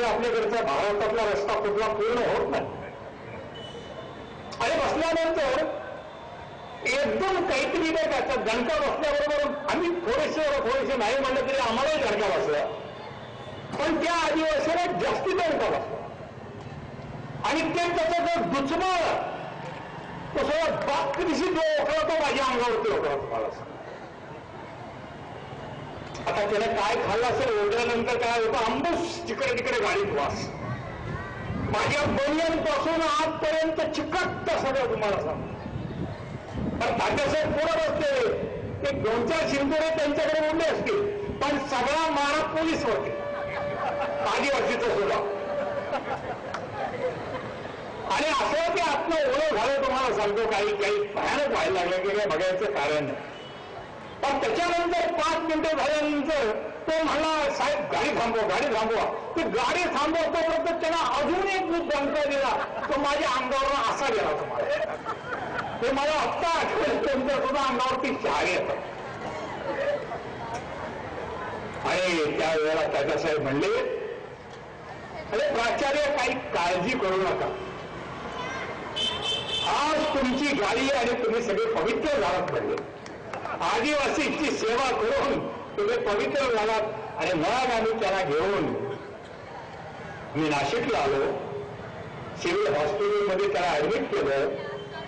आपल्याकडचा महाराष्ट्रातला रस्ता कुठला पूर्ण होत नाही. आणि बसल्यानंतर एकदम काहीतरी काय त्याचा दणका बसल्याबरोबर आम्ही थोडेसे नाही म्हणलं तरी आम्हालाही दणका बसला, पण त्या आदिवासीला जास्ती दणका बसला. आणि ते त्याचा जो दुचमाळ तो सगळा बाकीशी जो ओळखला तो माझ्या अंगावरती ओळखला. तुम्हाला सांग आता त्याने काय खाल्लं असेल ओढल्यानंतर काय होतं, आंबूस तिकडे तिकडे गाडीत वास, माझ्या बनियांपासून आजपर्यंत चिकट सगळं तुम्हाला सांग. पण तात्यासाहेब पुढे बसले, ते 2-4 शिंदोरे त्यांच्याकडे उडले असतील, पण सगळा मारा पोलीस होते आदिवासीचा सुद्धा. आणि असं ते आत्म ओळख झालं तुम्हाला सांगतो, काही भयानक व्हायला लागलं की काही बघायचं कारण नाही. पण त्याच्यानंतर 5 मिनिटं झाल्यानंतर तो म्हणला, साहेब गाडी थांबवा. ती गाडी थांबवतो त्याला अजून एक दणका दिला, तो माझ्या अंगावर असा गेला. तुम्हाला ते मला आत्ता आठवलं, त्यांच्या सुद्धा अंगावरती शहारे येतात. आणि त्यावेळेला तात्यासाहेब म्हणले, अरे प्राचार्य काही काळजी करू नका, आज तुमची गाडी आणि तुम्ही सगळे पवित्र झालात. म्हणजे आदिवासीची सेवा करून तुम्ही पवित्र झालात. आणि मग आम्ही त्याला घेऊन मी नाशिकला आलो, सिव्हिल हॉस्पिटलमध्ये त्याला ऍडमिट केलं.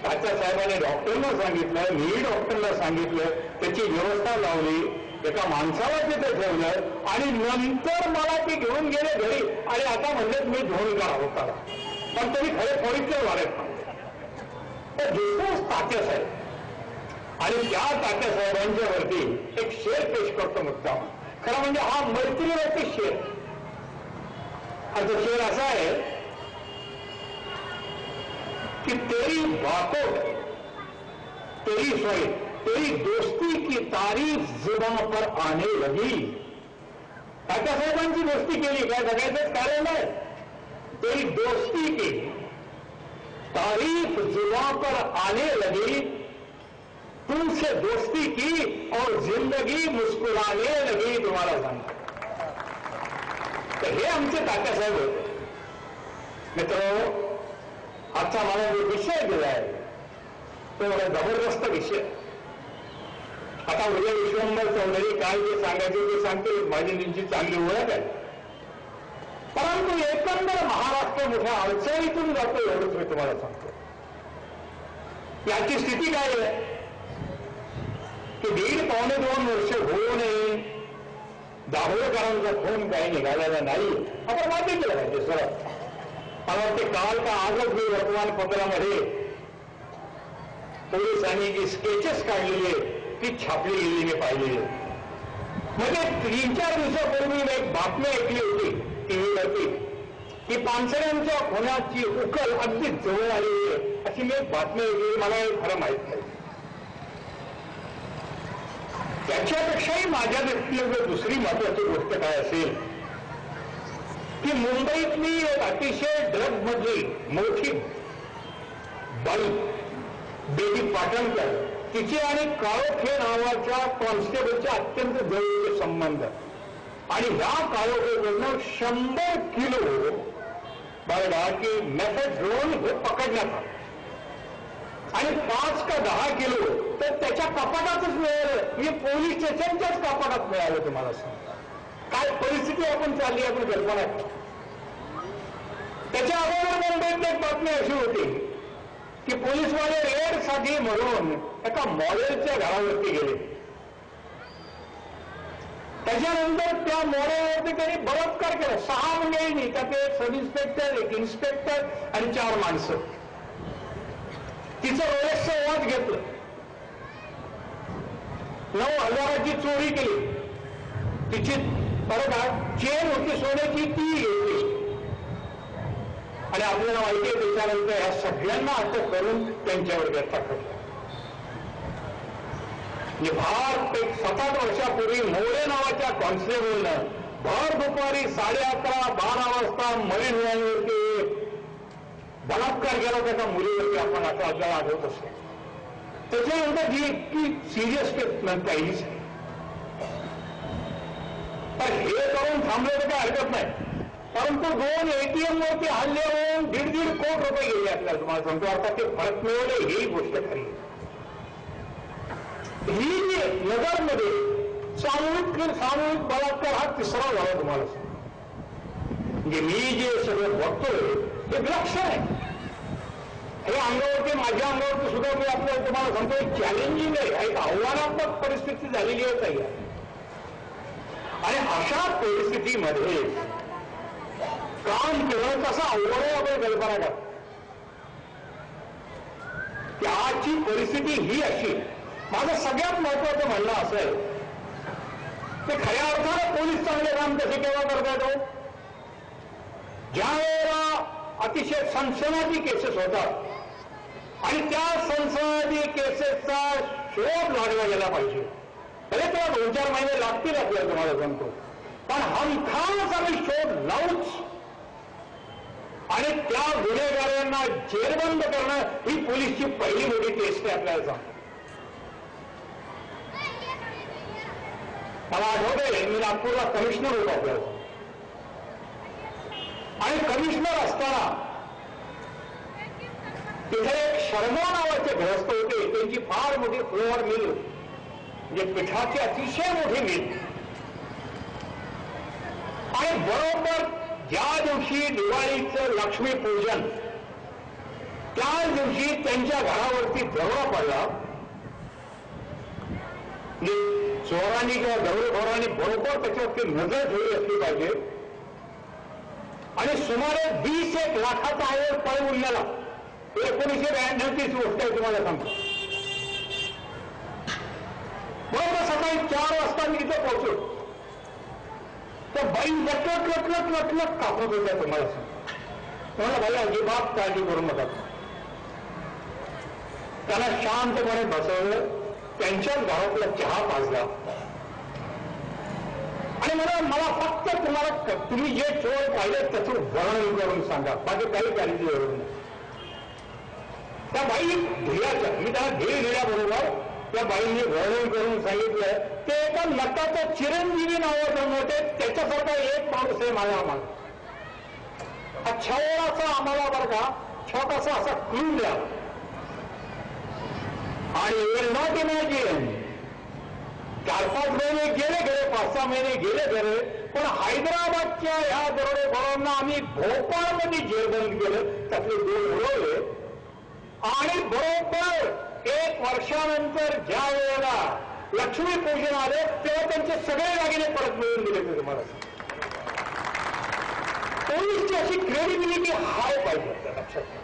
तात्यासाहेबांनी डॉक्टरना सांगितलं, मी डॉक्टरला सांगितलं, त्याची व्यवस्था लावली, एका माणसाला तिथे ठेवलं आणि नंतर मला ते घेऊन गेले घरी. आणि आता म्हणले मी घेऊन गेला होता, पण तरी खरे पवित्र झालेत. तर दुसरंच तात्यासाहेब आणि त्या तात्यासाहेबांच्या वरती एक शेर पेश करतो मुद्दाम. खरं म्हणजे हा मैत्रीवरती शेर. हा तो शेर असा आहे कि तेरी बातों तेरी दोस्ती की तारीफ जुबान पर आने लगी. तात्यासाहेबांची दोस्ती केली काय बघायचंच कारण नाही. तेरी दोस्ती की तारीफ जुबान पर आने लगी, तुमसे दोस्ती की और जिंदगी मुस्कुराने लगी. तुम्हाला सांगतो तर हे आमचे तात्यासाहेब होते. मित्र, आजचा मला जो विषय दिलाय तो मला जबरदस्त विषय. आता उद्या विश्वंभर चौधरी काय जे सांगायचे ते सांगते, माझी त्यांची चांगली ओळख आहे. परंतु एकंदर महाराष्ट्र मोठ्या अडचणीतून जातो एवढंच मी तुम्हाला सांगतो. याची स्थिती काय आहे की 1.5-2 वर्ष होऊ नये दाभोळकरांचा खून काही निघालेला नाही. आपण माहिती केलं पाहिजे सर. मला वाटते काल का आजच मी वर्तमानपत्रामध्ये पोलिसांनी जी स्केचेस काढलेली आहे ती छापली गेली मी पाहिलेली. म्हणजे 3-4 दिवसापूर्वी मी एक बातमी ऐकली होती टीव्हीवरती की पानसऱ्यांच्या खुनाची उकल अगदी जवळ आलेली आहे अशी मी एक बातमी ऐकली. मला हे खरं माहित नाही. त्याच्यापेक्षाही माझ्या दृष्टीने दुसरी महत्वाची गोष्ट काय असेल की मुंबईतली एक अतिशय ड्रग मधली मोठी बाई बेबी पाटणकर, तिचे आणि काळोखे नावाच्या कॉन्स्टेबलचे अत्यंत जवळचे संबंध. आणि ह्या काळोखेकडनं 100 किलो बघा की मेथॅड्रोन हे पकडण्यात आलं. आणि 5 का 10 किलो तर त्याच्या कपाटातच मिळालं. मी पोलीस स्टेशनच्याच कपाटात मिळालं. तुम्हाला सांगता काय परिस्थिती आपण चालली आपण कल्पना. त्याच्या अगोदर मुंबईत एक बातमी अशी होती की पोलीसवाले रेडसाठी म्हणून एका मॉडेलच्या घरावरती गेले. त्याच्यानंतर त्या मॉडेलवरती त्यांनी बलात्कार केला. 6 मंडळींनी, त्यात एक सब इन्स्पेक्टर, एक इन्स्पेक्टर आणि 4 माणसं. तिचं रोलेक्सचं वॉच घेतलं, 9,000ची चोरी केली. तिची बरोबर चेन होती सोन्याची ती घेतली. आणि आपल्याला माहिती आहे त्याच्यानंतर या सगळ्यांना अटक करून त्यांच्यावर ग्रेफ्तार करतो. भारत एक 7-8 वर्षापूर्वी मोरे नावाच्या कॉन्स्टेबलनं भर दुपारी 11:30-12 वाजता मरीन लाईनवरती बलात्कार केला त्याच्या मुलीवरती. आपण आता आपल्याला आठवत असतो. त्याच्यानंतर जी इतकी सिरियस ट्रीटमेंट काहीच नाही. तर हे करून थांबलं तर काही हरकत नाही. कारण परंतु 2 ATM वरती हल्ले होऊन 1.5 कोटी रुपये गेले. आपल्याला तुम्हाला सांगतो आता ते परत मिळवले ही गोष्ट खरी. ही जी नगरमध्ये सामूहिक बलात्कार हा तिसरा झाला तुम्हाला. म्हणजे मी जे सगळं बघतोय ते विलक्षण आहे. हे अंगावरती माझ्या अंगावरती सुद्धा मी आपल्याला तुम्हाला सांगतो चॅलेंजिंग आहे, एक आव्हानात्मक परिस्थिती झालेली आहे ताई. आणि अशा परिस्थितीमध्ये काम करणं कसं अवघड आहे आपण कल्पना करा. त्याची परिस्थिती ही अशी. माझं सगळ्यात महत्वाचं म्हणणं असं आहे की खऱ्या अर्थानं पोलीस चांगले काम कसे केव्हा करता येतो, ज्या वेळेला अतिशय सनसनाटी केसेस होतात आणि त्या सनसनाटी केसेसचा शोध लागला गेला पाहिजे. भले तेव्हा 2-4 महिने लागतील आपल्याला तुम्हाला सांगतो, पण हमखास आम्ही शोध लावूच आणि त्या गुन्हेगारांना जेरबंद करणं ही पोलीसची पहिली मोठी टेस्ट आहे आपल्याला सांगतो. मला आठवतंय मी नागपूरला कमिशनर होतो आपल्याला, आणि कमिशनर असताना तिथे एक शर्मा नावाचे गृहस्थ होते. त्यांची फार मोठी फ्लोअर मिल होती, म्हणजे पिठाची अतिशय मोठी मिल. आणि बरोबर ज्या दिवशी दिवाळीचं लक्ष्मीपूजन त्याच दिवशी त्यांच्या घरावरती दरोडा पडला. चोरांनी किंवा दरोडेखोरांनी बरोबर त्याच्यावरती नजर ठेवली असली पाहिजे. आणि सुमारे 20 लाखाचा आयोग पळवून नेला. 1992ची गोष्ट आहे तुम्हाला सांगतो. बरोबर सकाळी 4 वाजता मी इथे पोहोचलो तर बाई लटलट कापत होत्या तुम्हाला सांगतो. तुम्हाला बाई अजिबात काळजी करू नका. त्याला शांतपणे बसवलं, त्यांच्याच घरातला चहा पाजला आणि मला फक्त तुम्हाला तुम्ही जे चोर पाहिले त्याचं वर्णन करून सांगा, बाकी काही काळजी करू नये. त्या बाई ध्येयाच्या मी त्याला ध्येय दिल्याबरोबर त्या बाईंनी वर्णन करून सांगितलं ते एका नटाचं चिरंजीवी नावाचं मोठे त्याच्यासारखा एक माणूस आहे माझ्या माग. हा छोटासा आम्हाला बरं का छोटासा असा क्लू द्या. आणि विल नॉट इमॅजिन 4-5 महिने गेले खरे, 5-6 महिने गेले खरे, पण हैदराबादच्या ह्या दरोडेखोरांना आम्ही भोपाळमध्ये जेरबंद केलं, त्यातले 2 उडवले. आणि बरोबर 1 वर्षानंतर ज्या वेळेला लक्ष्मीपूजन आले तेव्हा त्यांचे सगळे दागिने परत मिळवून दिले. ते तुम्हाला पोलीसची अशी क्रेडिबिलिटी हाय पाहिजे लक्षात.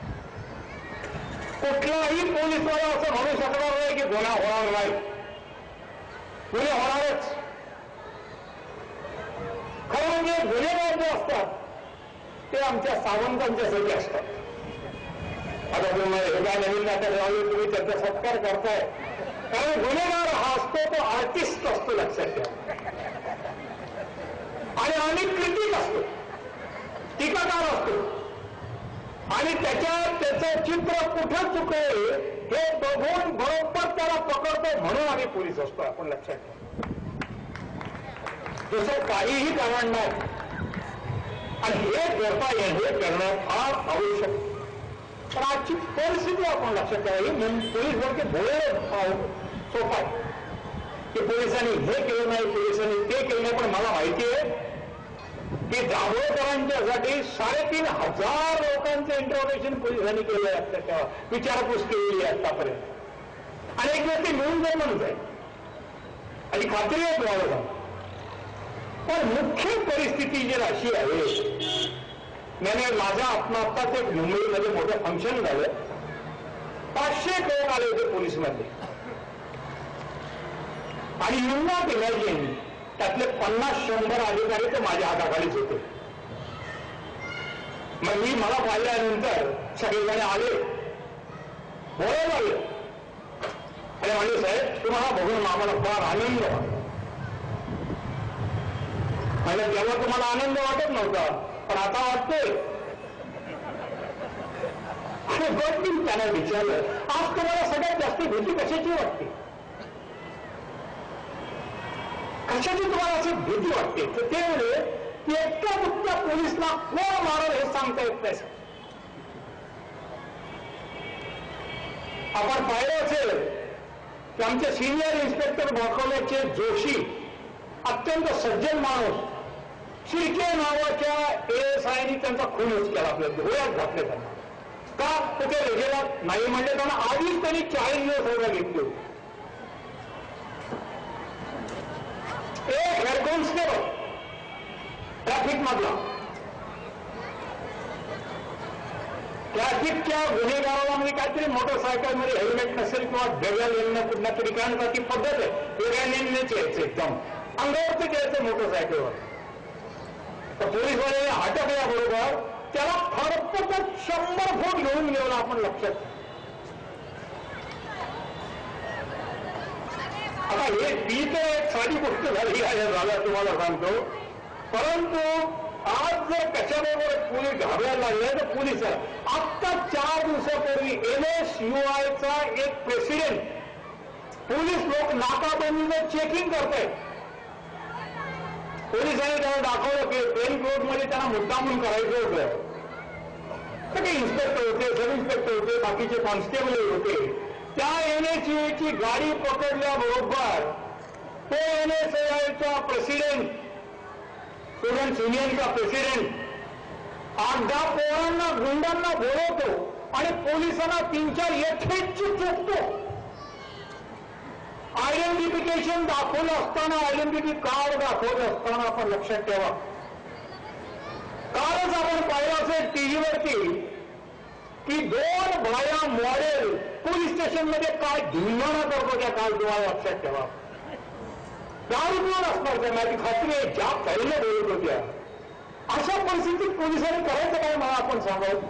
कुठलाही पोलीसवाला असं म्हणू शकणार नाही की गुन्हा होणार नाही. गुन्हे होणारच. खरं म्हणजे गुन्हेगार जे असतात ते आमच्या सावंतांच्यासाठी असतात. आता तुम्हाला हे काय नवीन नाटक लावले तुम्ही त्यांचा सत्कार करताय, कारण गुन्हेगार हा असतो तो आर्टिस्ट असतो लक्षात घ्या. आणि आम्ही क्रिटिक असतो, टीकाकार असतो. आणि त्याचं चित्र कुठं चुकले हे बघून बरोबर त्याला पकडतो म्हणून आम्ही पोलीस असतो. आपण लक्षात घ्या, दुसरं काहीही कारण नाही. आणि हे करता येईल, हे करणं फार आवश्यक. पण आजची परिस्थिती आपण लक्षात घ्यावी. पोलीस वरती बोलणं सोपं आहे की पोलिसांनी हे केलं नाही, पोलिसांनी ते केलं नाही. पण मला माहिती आहे की दाभोळकरांच्यासाठी 3,500 लोकांचं इंट्रोगेशन पोलिसांनी केलं आहे. अक्षरशः विचारपूस केलेली आहे आतापर्यंत. आणि एक व्यक्ती मिळून जाईल म्हणून जाईल आणि खात्री आहे तुम्हाला सांग. पण मुख्य परिस्थिती जी अशी आहे, माझ्या आत्ताच एक मुंबईमध्ये मोठं फंक्शन झालं. 500 लोक आले होते पोलीसमध्ये. आणि यू नॉट इमॅजिन त्यातले 50-100 अधिकारी तर माझ्या हाताखालीच होते. मग मला पाहिल्यानंतर सगळेजण आले, बोलायला लागले आणि म्हणले साहेब तुम्हाला बघून आम्हाला फार आनंद वाटला. म्हणजे तेव्हा तुम्हाला आनंद वाटत नव्हता पण आता वाटतोय. आणि बघतील त्यांना विचारलं आज तुम्हाला सगळ्यात जास्त भीती कशाची वाटते, कशाची तुम्हाला अशी भीती वाटते. तर ते म्हणजे की एकट्या दुकट्या पोलिसला कोण मारल हे सांगता येत नाही. आपण पाहिलं असेल की आमचे सिनियर इन्स्पेक्टर भोकवल्याचे जोशी, अत्यंत सज्जन माणूस, शिर्के नावाच्या ASIनी त्यांचा खूनच केला, आपल्या डोळ्यात घातले त्यांना. का ते रेगेला नाही म्हणजे त्यांना आधीच त्यांनी 40 दिवस सजा घेतली होती. एक हेड कॉन्स्टेबल ट्रॅफिक मधला ट्रॅफिकच्या गुन्हेगाराला म्हणजे काहीतरी मोटरसायकल मध्ये हेल्मेट नसेल किंवा वेगळ्या लेननं कुठल्या तरी ठिकाणचा ती पद्धत आहे, वेगळ्या लेननेच यायचं, एकदम अंगावरती यायचं मोटरसायकलवर. तर पोलीसवाले हटकल्याबरोबर त्याला फक्त 100 फूट घेऊन गेलं. आपण लक्षात आता हे ती तर एक साधी गोष्ट झाली आहे, झालं तुम्हाला सांगतो. परंतु आज जर कशाबरोबर पोलीस घाबरायला लागले तर पोलीस आत्ता 4 दिवसापूर्वी NSUIचा एक प्रेसिडेंट, पोलीस लोक नाकाबंदीनं चेकिंग करतायत. पोलिसांनी त्याला दाखवलं की पेन क्लोथ मध्ये त्यांना मुद्दामून करायचं होतं. तर काही इन्स्पेक्टर होते, सब इन्स्पेक्टर होते, बाकीचे कॉन्स्टेबल होते. त्या NSUIची गाडी पकडल्याबरोबर तो NSUIचा प्रेसिडेंट, स्टुडंट युनियनचा प्रेसिडेंट 8-10 पोरांना, गुंडांना बोलवतो आणि पोलिसांना 3-4 यथेच्छ चोखतो. आयडेंटिफिकेशन दाखवलं असताना, आयडेंटिटी कार्ड दाखवत असताना आपण लक्षात ठेवा. कालच आपण पाहिलं असेल टीव्हीवरती की 2 भाया मॉडेल पोलीस स्टेशनमध्ये काय धिंगाणा करतो त्या, काल तुम्हाला लक्षात ठेवा. दारू पिऊन असणार त्या, माझी खात्री आहे, ज्या पहिल्या बोलत होत्या. अशा परिस्थितीत पोलिसांनी करायचं काय मला आपण सांगावं?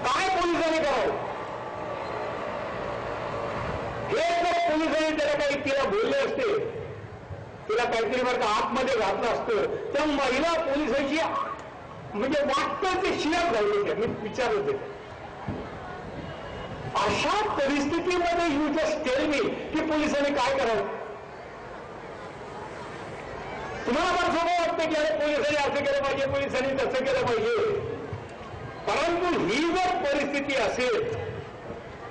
काय पोलिसांनी करावं? हे जर पोलिसांनी त्याला काही तिला बोलले असते, तिला काहीतरी बरं का आतमध्ये घातलं असतं, तर महिला पोलिसांची म्हणजे वाटतं ते शियात घालले होते. मी विचारलं होते अशा परिस्थितीमध्ये यू जस्ट टेल मी की पोलिसांनी काय करावं? तुम्हाला पण सोपं वाटतं की अरे पोलिसांनी असं केलं पाहिजे, पोलिसांनी तसं केलं पाहिजे. परंतु ही जर परिस्थिती असेल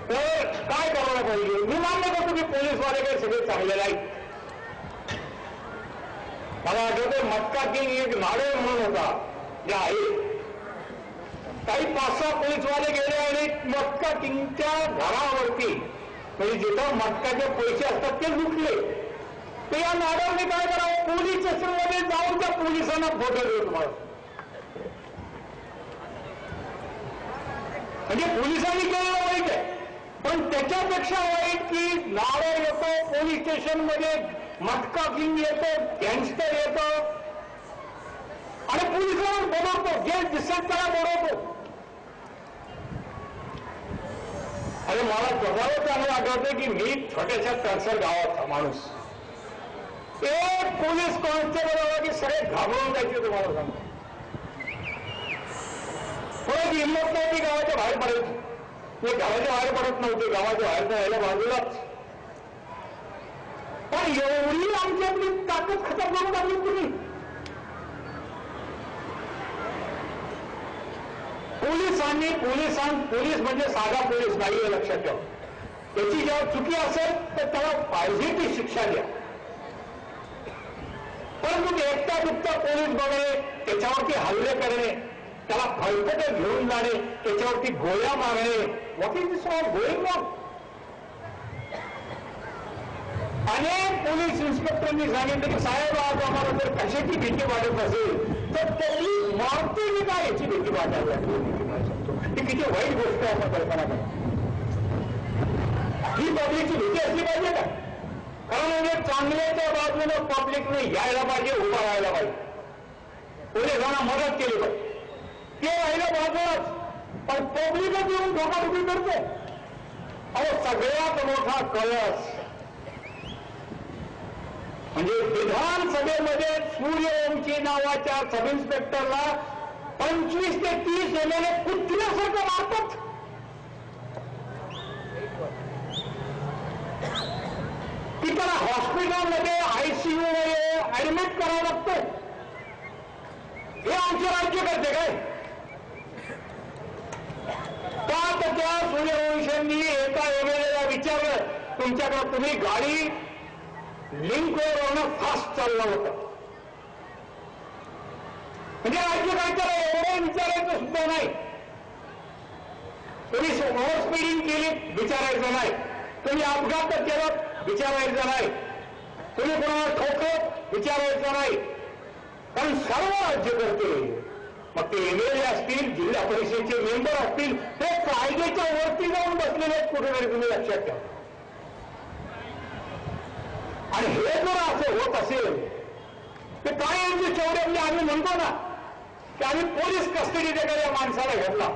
तर काय करायला पाहिजे? मी मान्य करतो की पोलीसवाले काही सगळे चांगले नाहीत. मला आठवतं मटका किंग एक नाडे म्हणून होता, जे आहे, काही 5-6 पोलीसवाले गेले आणि मटका किंगच्या घरावरती, म्हणजे जिथं मटकाचे पैसे असतात ते लुटले. तर या नाड्याने काय करावं? पोलीस स्टेशनमध्ये जाऊन त्या पोलिसांना फोटो देऊ तुम्हाला. म्हणजे पोलिसांनी केलेलं वाईट आहे, पण त्याच्यापेक्षा वाईट की नाडं येतो पोलीस स्टेशनमध्ये, मटका किंग येतो, गँगस्टर येतो आणि पोलिसांना बोलवतो, जे दिसत त्याला बोलवतो. अरे मला जवळ चांगलं आठवतं की मी छोट्याशा तळसर गावाचा माणूस, एक पोलीस कॉन्स्टेबल आला की सगळे घाबरून जायचे. तुम्हाला सांगतो परत हिंमत नव्हती गावाच्या बाहेर पडायची. ते गावाच्या बाहेर पडत नव्हते, गावाच्या बाहेर जायला बाजूलाच. पण एवढी आमच्यातली ताकद खतम करून टाकली तुम्ही. पोलीस म्हणजे साधा पोलीस नाही हे लक्षात ठेवा. त्याची जेव्हा चुकी असेल तर त्याला पाहिजे ती शिक्षा द्या. परंतु एकटा दुकटा पोलीस बघणे, त्याच्यावरती हल्ले करणे, त्याला फळफट घेऊन जाणे, त्याच्यावरती गोळ्या मारणे, what is this all going on? अनेक पोलीस इन्स्पेक्टरांनी सांगितलं की साहेब आज आम्हाला जर कशाची भीती वाटत असेल तर पोलीस मारते की काय याची भीती वाटायला लागली. ही किती वाईट गोष्ट आहे आपण कल्पना करा. ही पब्लिकची भीती असली पाहिजे का? कारण म्हणजे चांगल्याच्या बाजूनं पब्लिकने यायला पाहिजे, उभा राहायला पाहिजे, पोलिसांना मदत केली पाहिजे. ते राहिलं बाजूलाच, पण पब्लिकच येऊन धोकाधुकी करते. अहो सगळ्यात मोठा कळस म्हणजे विधानसभेमध्ये सूर्यवंशी नावाच्या सब इन्स्पेक्टरला 25 ते 30 एमएलए कुत्र्यासारखं मारतात. की त्याला हॉस्पिटलमध्ये ICU मध्ये ऍडमिट करावं लागतं. हे आमचे राज्य करते काय? का तर त्या सूर्यवंशांनी एका एमएलएला विचारलं, तुमच्याकडे तुम्ही गाडी लिंकवरून फास्ट चाललं होतं, म्हणजे राज्य काय त्याला एवढं विचारायचं सुद्धा नाही. तुम्ही ओव्हर स्पीडिंग केली विचारायचं नाही, तुम्ही अपघात केला विचारायचं नाही, तुम्ही कोणाला ठोकलं विचारायचं नाही. कारण सर्व राज्य करते. मग ते एमएलए असतील, जिल्हा परिषदेचे मेंबर असतील, ते कायद्याच्या वरती जाऊन बसलेले आहेत कुठेतरी, तुम्ही लक्षात ठेवा. आणि हे जर असं होत असेल तर काय यांचे चौरे, म्हणजे आम्ही म्हणतो ना की आम्ही पोलीस कस्टडीत एखाद्या माणसाला घेतला,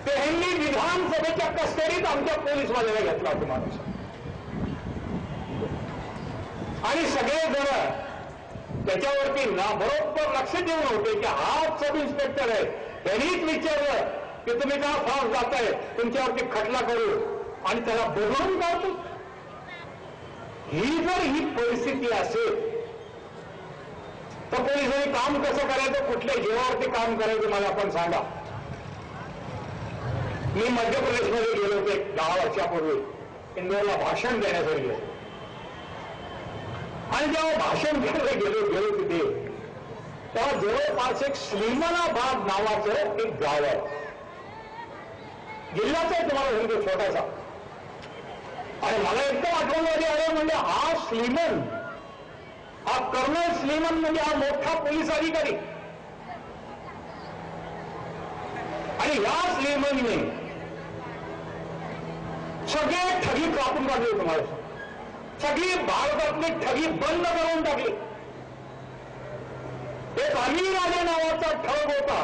ते ह्यांनी विधानसभेच्या कस्टडीत आमच्या पोलीसवाल्याला घेतला होता माणूस. आणि सगळे जण त्याच्यावरती ना बरोबर लक्ष देऊन होते की हा सब इन्स्पेक्टर आहे. त्यांनीच विचारलं की तुम्ही का फास्ट जाताय, तुमच्यावरती खटला करू, आणि त्याला बदलून काढतो. ही जर ही परिस्थिती असेल तर पोलिसांनी काम कसं करायचं, कुठल्या जीवावरती काम करायचं मला आपण सांगा. मी मध्य प्रदेशमध्ये गेलो होते 10 वर्षापूर्वी, इंदोरला भाषण देण्यासाठी गेलो. आणि जेव्हा भाषण द्यायला गेलो तिथे, तेव्हा जवळपास एक स्लीमनाबाद नावाचं एक गाव आहे, जिल्ह्याचा आहे तुम्हाला सांगतो छोटासा. आणि मला एकदम आठवणमध्ये आलं, म्हणजे हा स्लीमन, हा कर्नल स्लीमन म्हणजे हा मोठा पोलीस अधिकारी. आणि या स्लीमनने सगळे ठगी कापून काढले. तुम्हाला सगळी भारतातली ठगी बंद करून टाकली. एक अमीर राजे नावाचा ठग होता,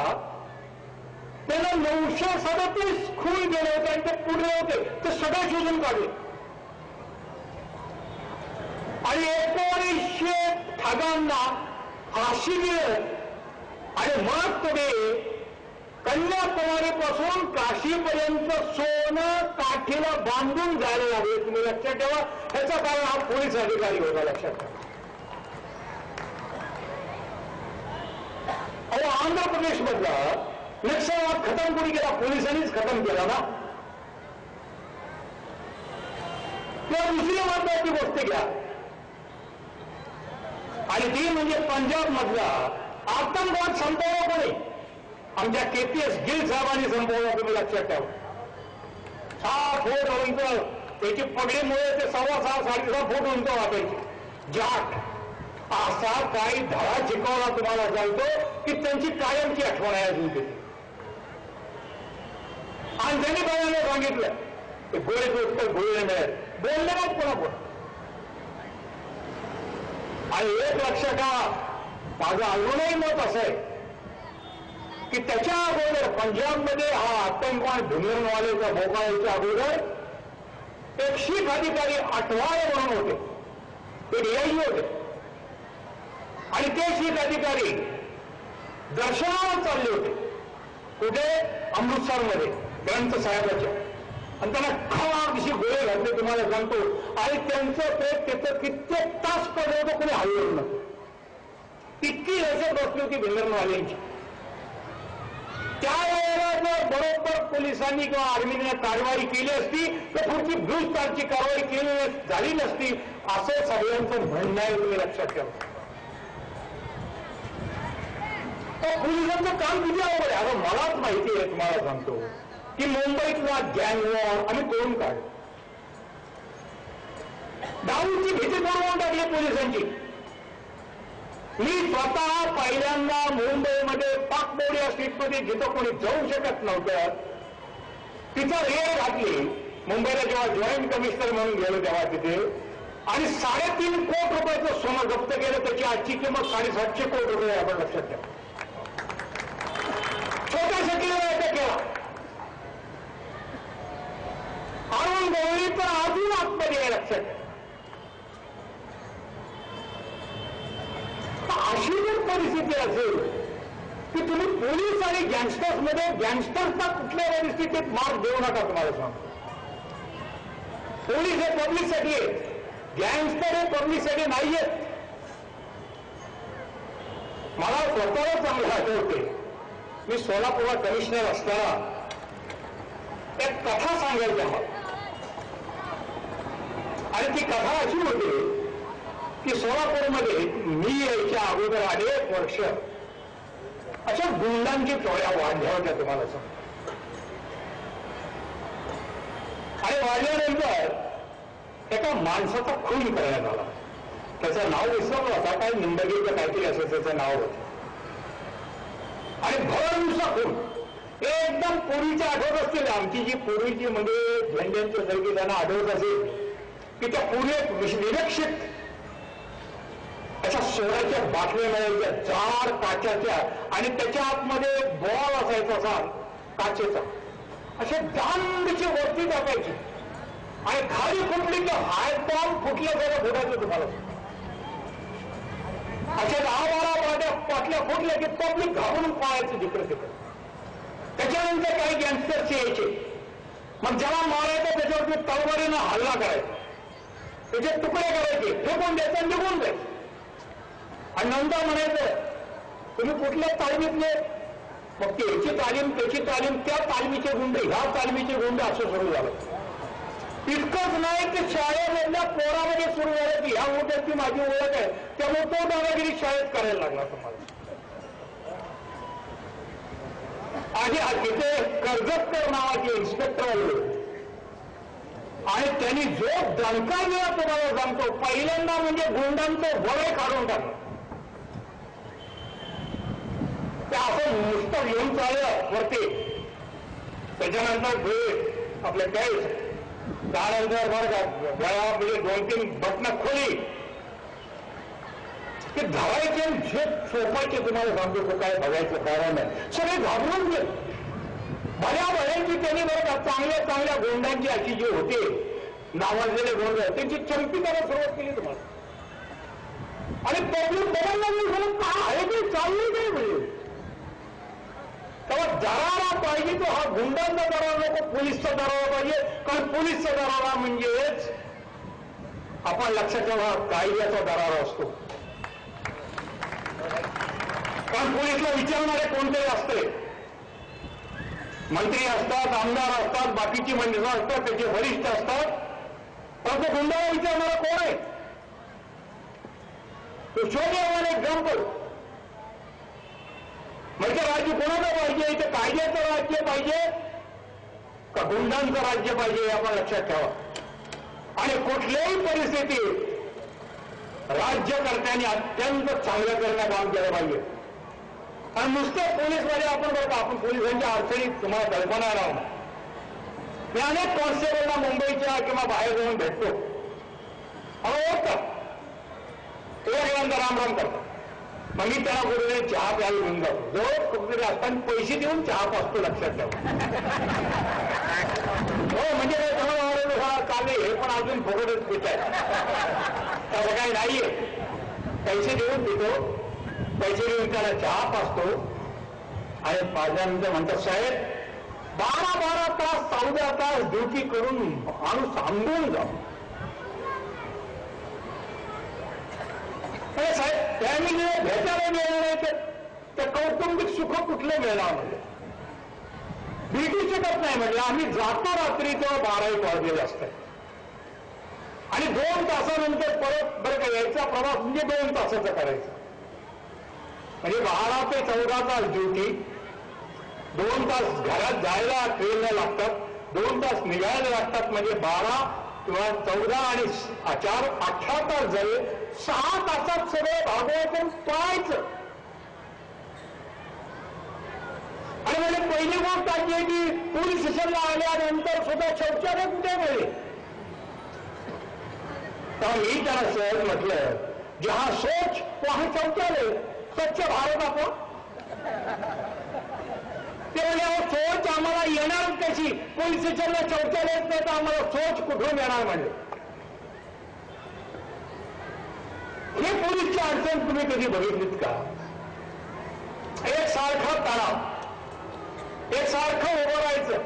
त्यानं 937 खून गेले होते आणि ते पुढे होते, ते सगळे शोधून काढले. आणि 1900 ठगांना फाशी मिळत आणि मग तुम्ही कन्याकुमारी पासून काशीपर्यंत सोनं काठीला बांधून जायला लागले. तुम्ही लक्षात ठेवा, ह्याचं कारण हा पोलीस अधिकारी होता. लक्षात ठेवा. अहो, आंध्र प्रदेशमधला नक्षलवाद खतम कोणी केला? पोलिसांनीच खतम केला ना. किंवा दुसरी महत्वाची गोष्ट घ्या, आणि ती म्हणजे पंजाब मधला आतंकवाद संपवला कोणी? आमच्या KPS गिल साहेबांनी संपवला. तुम्ही लक्षात ठेवा. 6 फूट उंच, त्याची पगडीमुळे ते 6.5 साडेसहा फूट उंच वाटायची. जाट असा काही धडा शिकवला तुम्हाला सांगतो की त्यांची कायमची आठवण आहे अजून तिथे. आणि त्यांनी कोणाला सांगितलं की गोळीचं उत्तर गोळीने मिळेल, बोलले मग कोणाकोण. आणि एक लक्षात ठेवा, माझं अजूनही मत असं आहे की त्याच्या अगोदर पंजाबमध्ये हा आतंकवाद भिंगरवालेचा भोपाळाच्या अगोदर एक शीख अधिकारी अटवाळे म्हणून होते, ते DIG होते. आणि ते शीख अधिकारी दर्शनावर चालले होते. कुठे? अमृतसरमध्ये ग्रंथ साहेबाच्या. आणि त्यांना खवाशी गोळे घातले तुम्हाला सांगतो. आणि त्यांचं पेट त्याचं कित्येक तास पडलं होतं, कोणी हल्लं नव्हतं. इतकी दहशत बसली होती भिंगरवाल्यांची. त्यावेळेला जर बरोबर पोलिसांनी किंवा आर्मीने कारवाई केली असती तर पुढची भ्रूष्टाची कारवाई केली झाली नसती, असं सगळ्यांचं म्हणणं आहे. तुम्ही लक्षात ठेवा. पोलिसांचं काम किती अवघड आहे. आता मलाच माहिती आहे, तुम्हाला सांगतो की मुंबईतला गँग वॉर आम्ही तोडून काढलो. दारूची भीती तोडवून टाकली पोलिसांची. मी स्वतः पहिल्यांदा मुंबईमध्ये पाकबोडिया स्ट्रीटमध्ये जिथं कोणी जाऊ शकत नव्हतं तिथं रेड घातली. मुंबईला जेव्हा जॉईंट कमिशनर म्हणून गेलो तेव्हा तिथे, आणि 3.5 कोटी रुपयाचं सोनं जप्त केलं. त्याची आजची किंमत 750 कोटी रुपये. आपण लक्षात ठेवा. छोट्याशा किल्ल्याचा केला. अरुण गवळी तर अजून आतमध्ये आहे. लक्षात ठेवा. अशी जर परिस्थिती असेल की तुम्ही पोलीस आणि गँगस्टर्स मध्ये गँगस्टर्सचा कुठल्या परिस्थितीत मार्क देऊ नका. तुम्हाला सांगतो, पोलीस हे पब्लिकसाठी आहेत, गँगस्टर हे पब्लिकसाठी नाहीयेत. मला स्वतःला चांगलं आठवते, मी सोलापूरला कमिशनर असताना एक कथा सांगायची मला, आणि ती कथा अशी होती की सोलापूरमध्ये मी यायच्या अगोदर अनेक वर्ष अशा गुंडांची टोळ्या वाढल्या होत्या तुम्हाला सांग, आणि वाढल्यानंतर एका माणसाचा खून करण्यात आला. त्याचं नाव विसरलं होता, काय निंबगीचं काहीतरी असं त्याचं नाव होतं, आणि भरदिवसा खून एकदम पूर्वीच्या आठवत असतील. आमची जी पूर्वीची म्हणजे झेंड्यांच्या सारखी त्यांना आठवत असेल की त्या पूर्वी निरक्षित अशा सोन्याच्या बाटल्या मिळायच्या जाड काच्याच्या, आणि त्याच्या आतमध्ये बॉल असायचा असा काचेचा, अशा दांडची वरती टाकायची, आणि खाली फुटली की हाय बॉम्ब फुटल्यासारखं फुटायचं तुम्हाला. अशा 10-12 बाटल्या फुटल्या की पब्लिक घाबरून पळायचं जिकडे तिकडे. त्याच्यानंतर काही गँगस्टर्स यायचे, मग ज्याला मारायचं त्याच्यावरती तलवारीनं हल्ला करायचा, त्याचे तुकडे करायचे, फेकून द्यायचे आणि निघून जायचे. आणि नंतर म्हणायचं तुम्ही कुठल्या तालमीतले, मग त्याची तालीम त्याची तालीम, त्या तालमीचे गुंड ह्या तालमीचे गुंड असं सुरू झालं. इतकंच नाही की शाळेमधल्या पोरामध्ये सुरू झालं की ह्या मोठ्याची माझी ओळख आहे, त्यामुळे तो दादागिरी शाळेत करायला लागला तुम्हाला. आणि तिथे कर्जतकर नावाचे इन्स्पेक्टर आले, आणि त्यांनी जो दणका दिला तुम्हाला सांगतो, पहिल्यांदा म्हणजे गुंडांचं वय काढून टाकलं. ते असं नुसतं घेऊन चाललं वरती, त्याच्यानंतर आपल्या काय त्यानंतर बरं गळ्यामध्ये 2-3 बटणं खोली ते धरायचे, झेप सोपायचे. तुम्हाला सांगतो तो काय बघायचं कारण नाही, सगळे घाबरून गेले. बऱ्या भयांची त्यांनी बरं का चांगल्या चांगल्या गोंडांची अशी जी होते नावाजलेले गोंड, त्यांची चंपी करायला सुरुवात केली तुम्हाला. आणि पब्लिक बघायला लागली काय आहे ते चाललंय काय म्हणजे. तेव्हा दरारा पाहिजे तो हा गुंडांचा दरारा नको, पोलीसचा दरारा पाहिजे. कारण पोलीसचा दरारा म्हणजेच आपण लक्षात ठेवा कायद्याचा दरारा असतो. कारण पोलीसला विचारणारे कोणतरी असते, मंत्री असतात, आमदार असतात, बाकीची मंडळं असतात, त्याचे वरिष्ठ असतात, पण तो गुंडाला विचारणारा कोण आहे? तो शोधेवाला एक्झाम्पल. म्हणजे राज्य कोणाचं पाहिजे, इथे कायद्याचं राज्य पाहिजे का गुंडांचं राज्य पाहिजे, आपण लक्षात ठेवा. आणि कुठल्याही परिस्थितीत राज्यकर्त्यांनी अत्यंत चांगल्या करणं काम केलं पाहिजे. आणि नुसते पोलीसमध्ये आपण बघतो, आपण पोलिसांच्या अडचणीत तुम्हाला कल्पना राहू. मी अनेक कॉन्स्टेबलला मुंबईच्या किंवा बाहेर जाऊन भेटतो, ओळखतात, एकदा रामराम करतात. मग मी त्याला कुठे चहा प्यायला घेऊन जातो, जो कुठेतरी असताना पैसे देऊन चहा पाचतो, लक्षात ठेवा. हो म्हणजे काय तुम्हाला चालले हे पण अजून फुकटच पित आहे, तसं काही नाहीये. पैसे देऊन पितो, पैसे देऊन त्याला चहा पाचतो, आणि माझ्यानंतर म्हणतात साहेब 12-12 तास 14 तास ड्युटी करून माणूस सांगून जातो. साहेब फॅमिली भेटायला मिळणार नाही तर कौटुंबिक सुख कुठलं मिळणार म्हणजे भेटू शकत नाही. म्हणजे आम्ही जातो रात्री तेव्हा 12-1 वाजलेले असतात, आणि 2 तासानंतर परत बरं का यायचा प्रवास म्हणजे 2 तासाचा करायचा. म्हणजे 12 ते 14 तास ड्युटी, 2 तास घरात जायला ट्रेनला लागतात, 2 तास निघायला लागतात, म्हणजे 12 किंवा 14 आणि 4 18 तास झाले. 6 तासात सगळं भागवायचं पळायचं. आणि म्हणजे पहिली गोष्ट अशी आहे की पोलीस स्टेशनला आल्यानंतर सुद्धा शौचालय कुठे मिळेल. तेव्हा मी त्याला सहज म्हटलं जहा सोच वहा शौचालय, स्वच्छ भारत आपण. ते म्हणजे सोच आम्हाला येणार कशी, पोलीस स्टेशनला शौचालय नाही तर आम्हाला सोच कुठून येणार म्हणजे. हे पोलीसची अडचण तुम्ही कधी बघितलीत का? एक सारखा तणाव, एक सारखं उभं राहायचं.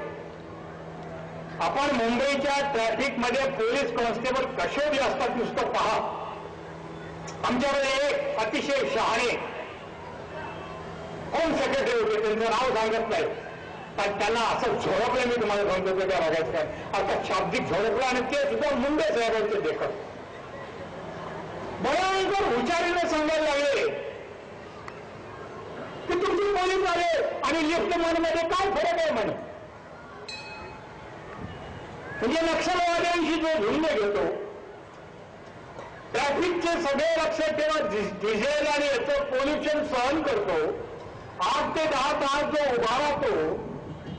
आपण मुंबईच्या ट्रॅफिकमध्ये पोलीस कॉन्स्टेबल कसे बी असतात नुसतं पहा. आमच्याकडे एक अतिशय शहाणे होम सेक्रेटरी होते, त्यांचं नाव सांगत नाही, पण त्यांना असं झोडपलं. मी तुम्हाला सांगतो त्या बघायचं काय, आता शाब्दिक झोडपलं आणि ते सुद्धा मुंडे साहेबांचे देखत भयंकर हुशारीने सांगायला लागले की तुमचे पोलीस आले आणि लिफ्ट मध्ये काय फरक आहे म्हणे. म्हणजे नक्षलवाद्यांशी जो झुंड घेतो, ट्रॅफिकचे सगळे लक्षात ठेवा, डिझेल आणि याचं पोल्युशन सहन करतो, 8 ते 10 तास जो उभा राहतो,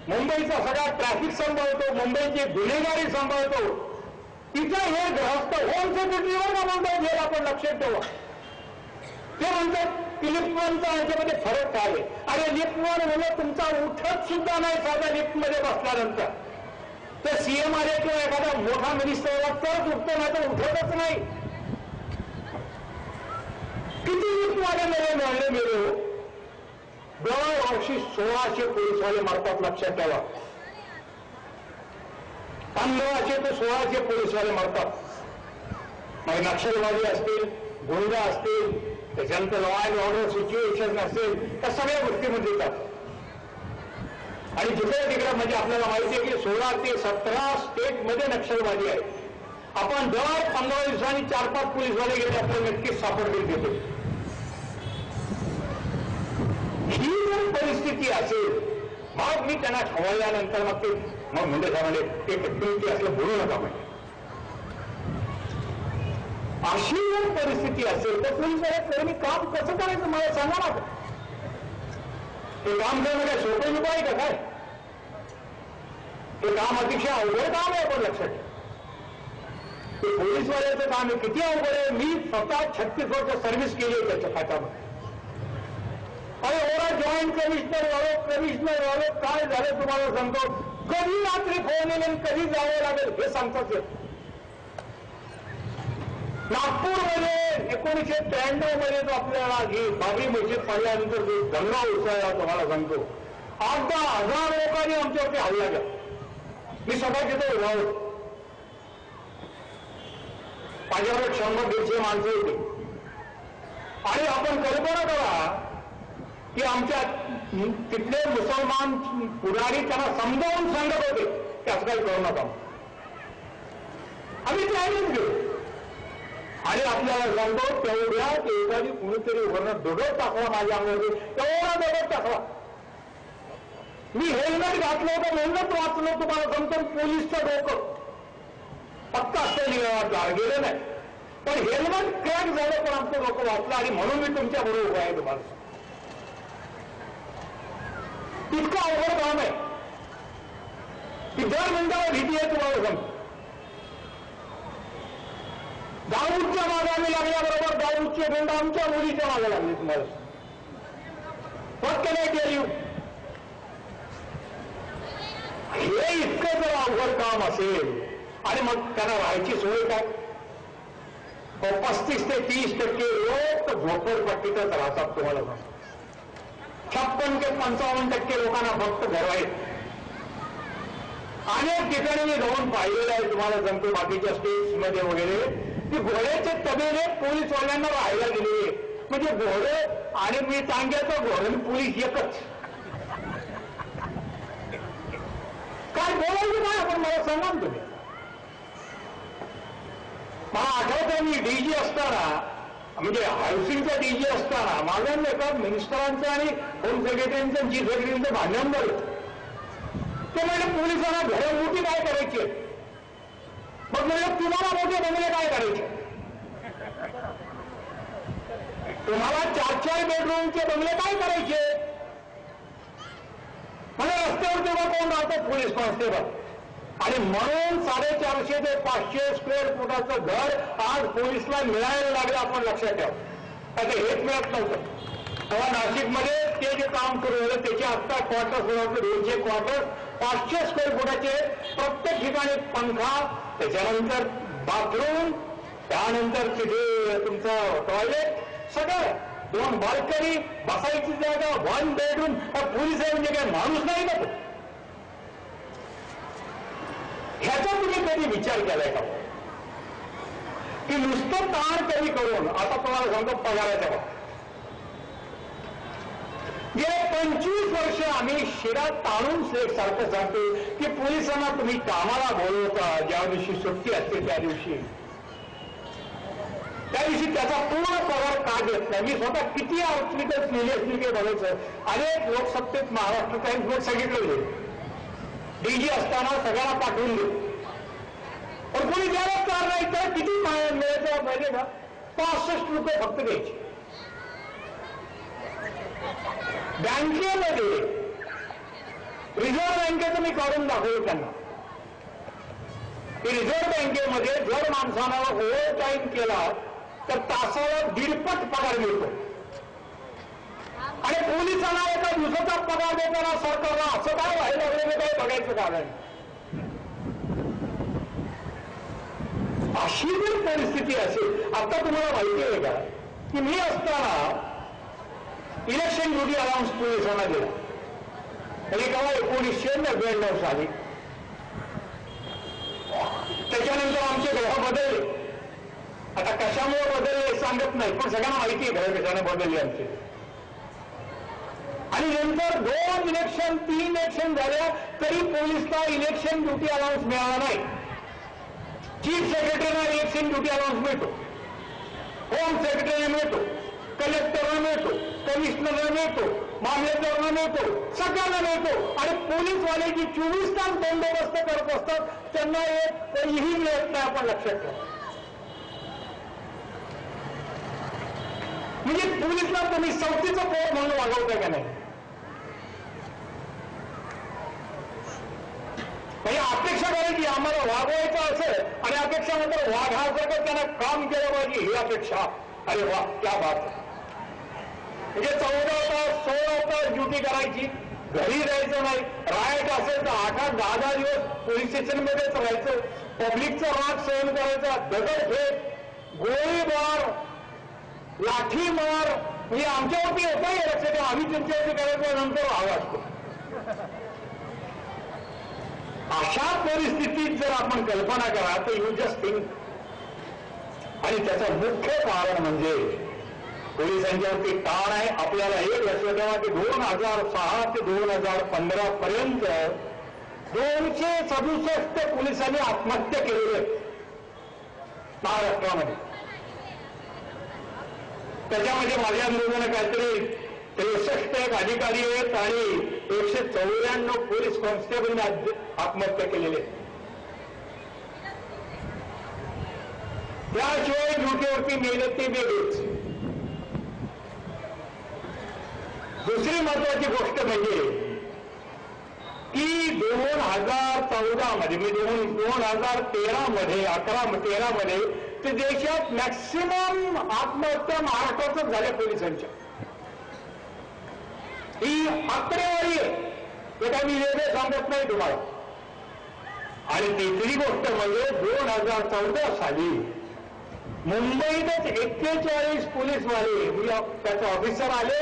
मुंबईचा सगळा ट्रॅफिक सांभाळतो, मुंबईची गुन्हेगारी सांभाळतो, तिथं हे ग्रहस्थ होम सेक्रेटरीवर का म्हणतात हे आपण लक्षात ठेवा. ते म्हणतात की लिफ्टमनचा याच्यामध्ये फरक काय आहे. अरे लिफ्टमन म्हणून तुमचा उठत सुद्धा नाही साधा लिफ्टमध्ये बसल्यानंतर. तर सीएम आले किंवा एखादा मोठा मिनिस्टर आला तरच उठतो, नाही तर उठतच नाही. किती लिफ्टवाले मिळले मिळो, दरवर्षी 1600 पोलीसवाले मरतात, लक्षात ठेवा. 1500 ते 1600 पोलीसवाले मरतात. मग नक्षलवादी असतील, गुंड असतील, त्याच्यानंतर लॉ अँड ऑर्डर सिच्युएशन असेल, त्या सगळ्या गोष्टीमध्ये येतात. आणि जिकडे तिकडे म्हणजे आपल्याला माहिती आहे की 16 ते 17 स्टेटमध्ये नक्षलवादी आहेत. आपण दर 15 दिवसांनी 4-5 पोलीसवाले गेले आपल्याला नक्कीच सापडतील तिथे. ही जर परिस्थिती असेल, मग मी त्यांना खवळल्यानंतर मग ते मग मुंडे साहेबांनी ते ऍक्टिव्हिटी असलं बोलू नका म्हणजे. अशी जर परिस्थिती असेल तर पोलीस मी काम कसं करायचं मला सांगा ना. ते काम करणं काय सोपं उपाय आहे का काय? ते काम अतिशय अवघड काम आहे. आपण लक्षात ते पोलीसवाल्याचं काम आहे किती अवघड आहे. मी स्वतः 36 वर्ष सर्व्हिस केली आहे त्याच्या खात्यामध्ये. अरे एवढा जॉईंट कमिशनर झालो काय झालं तुम्हाला सांगतो. कधी रात्री फोन येईल कधी जावं लागेल हे सांगताच येत. नागपूरमध्ये 1993 मध्ये जो आपल्याला ही बाबरी मस्जिद पाडल्यानंतर जो दंगा उसळला तुम्हाला सांगतो, 8-10,000 लोकांनी आमच्यावरती हल्ला केला. मी स्वतः तिथे उभा होतो. माझ्यावर 100-150 माणसं होती. आणि आपण कल्पना करा की आमच्या तिथले मुसलमान पुढारी त्यांना समजावून सांगत होते की असं काही करू नका. आम्ही ते ऐकून घेऊ. आणि आपल्याला सांगतो तेवढ्यात एखादी कुणीतरी वरनं दगड टाकला माझ्या अंगावरती, एवढा दगड टाकला. मी हेल्मेट घातलं होतं हेल्मेट वाचलं तुम्हाला सांगतो. पोलीसचं डोकं फक्त असं गेलं नाही, पण हेल्मेट क्रॅक झालं पण आमचं डोकं वाचलं. आणि म्हणून मी तुमच्या बरोबर उभा आहे. तुम्हाला इतकं अवघड काम आहे की दर मिनिटावर भीती आहे. तुम्हाला सांगतो दाऊदच्या मागे आम्ही लागल्याबरोबर दाऊदचे गुंड आमच्या मुलीच्या मागे लागले. तुम्हाला फक्त नाही टेल यू. हे इतकं जर अवघड काम असेल आणि मग त्यांना राहायची सोय काय. 35 ते 30% लोक झोपडपट्टीतच राहतात. तुम्हाला सांगतो 56 ते 55% लोकांना फक्त घर आहेत. अनेक ठिकाणी मी जाऊन पाहिलेलं आहे. तुम्हाला सांगतो बाकीच्या स्टेट्समध्ये वगैरे की घोड्याचे तबेले पोलीसवाल्यांना राहायला गेले. म्हणजे घोडे आणि मी सांगायचं घोडे पोलीस एकच. काय बोलायचं काय आपण मला सांगा ना तुम्ही. मला आठवतं मी डीजी असताना म्हणजे हाऊसिंगचा डीजी असताना माझ्या एका मिनिस्टरांचं आणि होम सेक्रेटरीचं चीफ सेक्रेटरीचं भांडण झालं. ते म्हणजे पोलिसांना घरं मोठी काय करायची. मग म्हणजे तुम्हाला मोठे बंगले काय करायचे. तुम्हाला 4-4 बेडरूमचे बंगले काय करायचे. म्हणजे रस्त्यावर तेव्हा कोण राहतात पोलीस कॉन्स्टेबल. आणि म्हणून 450 ते 500 स्क्वेअर फुटाचं घर आज पोलिसला मिळायला लागलं. आपण लक्षात ठेवा. आता हेच मिळत नव्हतं तेव्हा नाशिकमध्ये ते जे काम सुरू झालं त्याचे आत्ता क्वार्टर्स होतं. 200 क्वार्टर्स 500 स्क्वेअर फुटाचे. प्रत्येक ठिकाणी पंखा, त्याच्यानंतर बाथरूम, त्यानंतर तिथे तुमचं टॉयलेट, सगळं 2 बाल्कनी, बसायची जागा, 1 बेडरूम. पोलीस आहे म्हणजे काय माणूस नाही का. ह्याचा तुम्ही कधी विचार केलाय का की नुसतं ताण कमी करून. आता तुम्हाला सांगतो पगाराच्या गेले 25 वर्ष आम्ही शिरा ताणून सारखं सांगतो की पोलिसांना तुम्ही कामाला बोलवता, ज्या दिवशी सुट्टी असते त्या दिवशी त्याचा पूर्ण पगार का देत नाही. मी स्वतः किती आर्टिकल्स लिहिले असतील काही बघायचं. अनेक लोकसत्तेत महाराष्ट्र टाइम्स सांगितलं डीजी असताना सगळ्यांना पाठवून देऊ, पण कोणी द्यायला तयार नाही. तर किती मिळायचं पाहिजे ना, 65 रुपये फक्त द्यायचे. बँकेमध्ये रिझर्व्ह बँकेचं मी काढून दाखवलं त्यांना की रिझर्व्ह बँकेमध्ये जर माणसानं ओव्हर टाईम केला तर तासाला 1.5 पगार मिळतो, आणि पोलिसांना एका दिवसाचा पगार देताना सरकारला असं काय व्हायला लागलं काय बघायचं कारण. अशी जर परिस्थिती असेल, आता तुम्हाला माहिती आहे का की मी असताना इलेक्शन ड्युटी अलाउन्स पोलिसांना दिला, म्हणजे केव्हा 1999 साली. त्याच्यानंतर आमचे ग्रह बदलले. आता कशामुळे बदलले सांगत नाही, पण सगळ्यांना माहिती आहे ग्रह कशाने बदलले आमचे. आणि नंतर 2 इलेक्शन 3 इलेक्शन झाल्या तरी पोलिसला इलेक्शन ड्युटी अलाउन्स मिळाला नाही. चीफ सेक्रेटरीना इलेक्शन ड्युटी अलाउन्स मिळतो, होम सेक्रेटरीला मिळतो, कलेक्टरला मिळतो, कमिशनरला मिळतो, मामलेदारांना मिळतो, सगळ्यांना मिळतो. आणि पोलीसवाले जी 24 तास बंदोबस्त करत असतात त्यांना एक तरीही मिळत नाही. आपण लक्षात ठेवा. म्हणजे पोलिसला तुम्ही सवतीचं पोर म्हणून वागवताय का नाही. म्हणजे अपेक्षा करायची आम्हाला वागवायचं असेल, आणि अपेक्षा नंतर वाघासारखं त्यांना काम केलं पाहिजे ही अपेक्षा. अरे वा, क्या बात. म्हणजे 14 तास 16 तास ड्युटी करायची, घरी जायचं नाही. रायट असेल तर 8-10 दिवस पोलीस स्टेशनमध्येच राहायचं, पब्लिकचा राग सहन करायचा, दगडफेक, गोळीबार, लाठीमार. म्हणजे आमच्यावरती येतही लक्षात ठेवा, आम्ही त्यांच्यावरती करायचं नंतर आवाज करतो. अशा परिस्थितीत जर आपण कल्पना करा तर यू जस्ट थिंक. आणि त्याचं मुख्य कारण म्हणजे पोलिसांच्यावरती ताण आहे. आपल्याला एक लक्षात ठेवा की 2006 ते 2015 पर्यंत 267 पोलिसांनी आत्महत्या केलेली आहे महाराष्ट्रामध्ये. त्याच्यामध्ये माझ्या अंदाजानं काहीतरी 63 अधिकारी आहेत आणि 194 पोलीस कॉन्स्टेबलने आत्महत्या केलेली आहे. त्याशिवाय ड्युटीवरती मेले ते वेगळेच. दुसरी महत्वाची गोष्ट म्हणजे की 2014 मध्ये म्हणजे 2013 मध्ये 11-13 मध्ये ते देशात मॅक्सिमम आत्महत्या महाराष्ट्रातच झाल्या पोलिसांच्या. ही आकडेवारी आहे, ते काय मी वेगळे सांगत नाही तुम्हाला. आणि तिसरी गोष्ट म्हणजे 2014 साली मुंबईतच 41 पोलीसवाले त्याचे ऑफिसर आले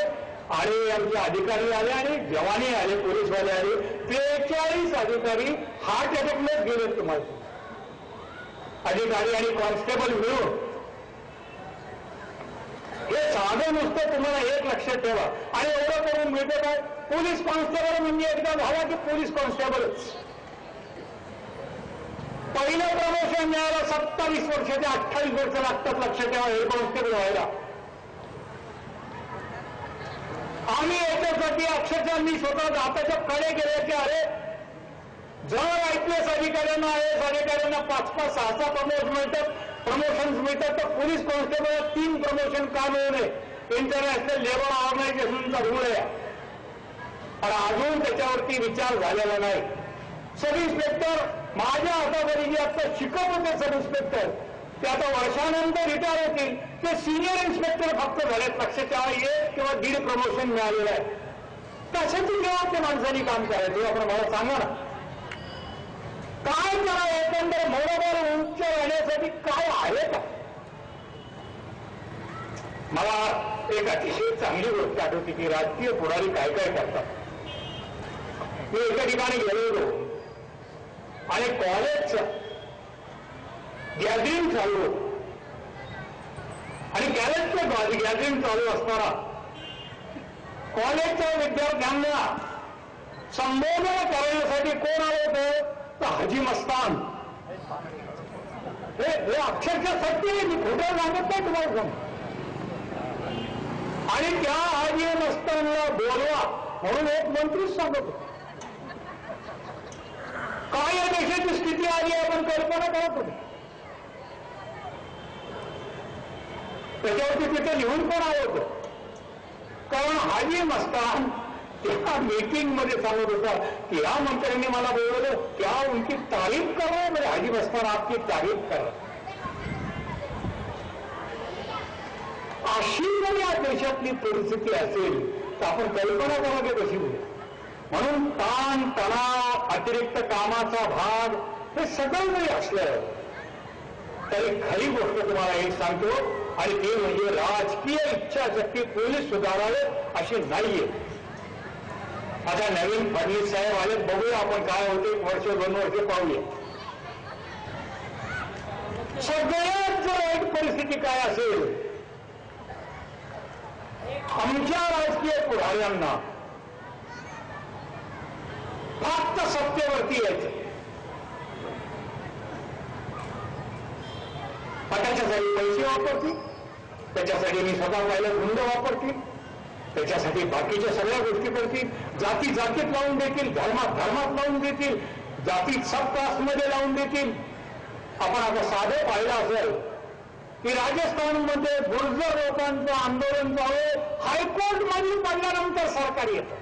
आणि आमचे अधिकारी आले आणि जवानी आले, पोलीसवाले आले. 43 अधिकारी हार्ट अटॅकनेच गेले तुम्हाला, अधिकारी आणि कॉन्स्टेबल मिळून. हे साधं नुसतं तुम्हाला एक लक्षात ठेवा. आणि एवढं करून मिळतं काय, पोलीस कॉन्स्टेबल म्हणजे एकदा झाला की पोलीस कॉन्स्टेबलच. पहिलं प्रमोशन मिळायला 27 वर्ष ते 28 वर्ष लागतात, लक्षात ठेवा, हे कॉन्स्टेबल व्हायला. आम्ही याच्यासाठी अक्षरशः मी स्वतः दाताच्या कडे गेले की अरे जर IPS अधिकाऱ्यांना IAS अधिकाऱ्यांना 5-5, 6-6 प्रमोशन्स मिळतात तर पोलीस कॉन्स्टेबल 3 प्रमोशन का मिळू नये. इंटरनॅशनल लेबर ऑर्गनायझेशनचा रूल आहे, पण अजून त्याच्यावरती विचार झालेला नाही. सब इन्स्पेक्टर माझ्या हाताखाली जे आता शिकत होते सब इन्स्पेक्टर, ते आता वर्षानंतर रिटायर होतील, ते सिनियर इन्स्पेक्टर फक्त झालेत. लक्षात ठेवा, 1 किंवा 1.5 प्रमोशन मिळालेलं आहे. कशाची केव्हा ते माणसांनी काम करायचं आपण मला सांगा ना. काय करा, एकंदर मनोबल उंच राहण्यासाठी काय आहे का. मला एक अतिशय चांगली गोष्ट आठवते की राजकीय पुढारी काय काय करतात. मी एका ठिकाणी गेलो आणि कॉलेजचं गॅदरिंग चालू आणि कॉलेजचं गॅदरिंग चालू असताना कॉलेजच्या विद्यार्थ्यांना संबोधन करण्यासाठी कोण आलं होतं? तर हाजी मस्तान. हे अक्षरशः सत्य आहे, मी खोटं सांगत नाही तुम्हाला सांग. आणि त्या हाजी मस्तानला बोलवा म्हणून एक मंत्रीच सांगत होते. काय या देशाची स्थिती आली आपण कल्पना करत होतो. त्याच्यावरती तिथे लिहून पण आलं होतं. कारण हाजी मस्तान त्या मीटिंग मध्ये सांगत होता की या मंत्र्यांनी मला बोलवलं, क्या उनकी तारीफ कर रहे म्हणजे हाजी मस्तान आपकी तारीफ कर रहे. अशी जर या देशातली परिस्थिती असेल तर आपण कल्पना करा की कशी होईल. म्हणून ताण तणाव, अतिरिक्त कामाचा भाग हे सगळं जरी असलं तरी खरी गोष्ट तुम्हाला एक सांगतो, आणि ती म्हणजे राजकीय इच्छाशक्ती पोलीस सुधारावे अशी नाहीये. आता नवीन फडणवीस साहेब आले, बघूया आपण काय होते. 1 वर्ष 2 वर्ष पाहूया. सगळ्यात जर वाईट परिस्थिती काय असेल, आमच्या राजकीय पुढाऱ्यांना फक्त सत्तेवरती यायचं. त्याच्यासाठी पैसे वापरतील, त्याच्यासाठी मी स्वतः पाहिलं गुंड वापरतील, त्याच्यासाठी बाकीच्या सगळ्या गोष्टी करतील. जाती जातीत लावून देतील, धर्मात धर्मात लावून देतील, जातीत सबकास्टमध्ये लावून देतील. आपण आता साधं पाहिलं असेल की राजस्थानमध्ये गुर्जर लोकांचं आंदोलन चालू, हायकोर्ट मधून पडल्यानंतर सरकार येतं.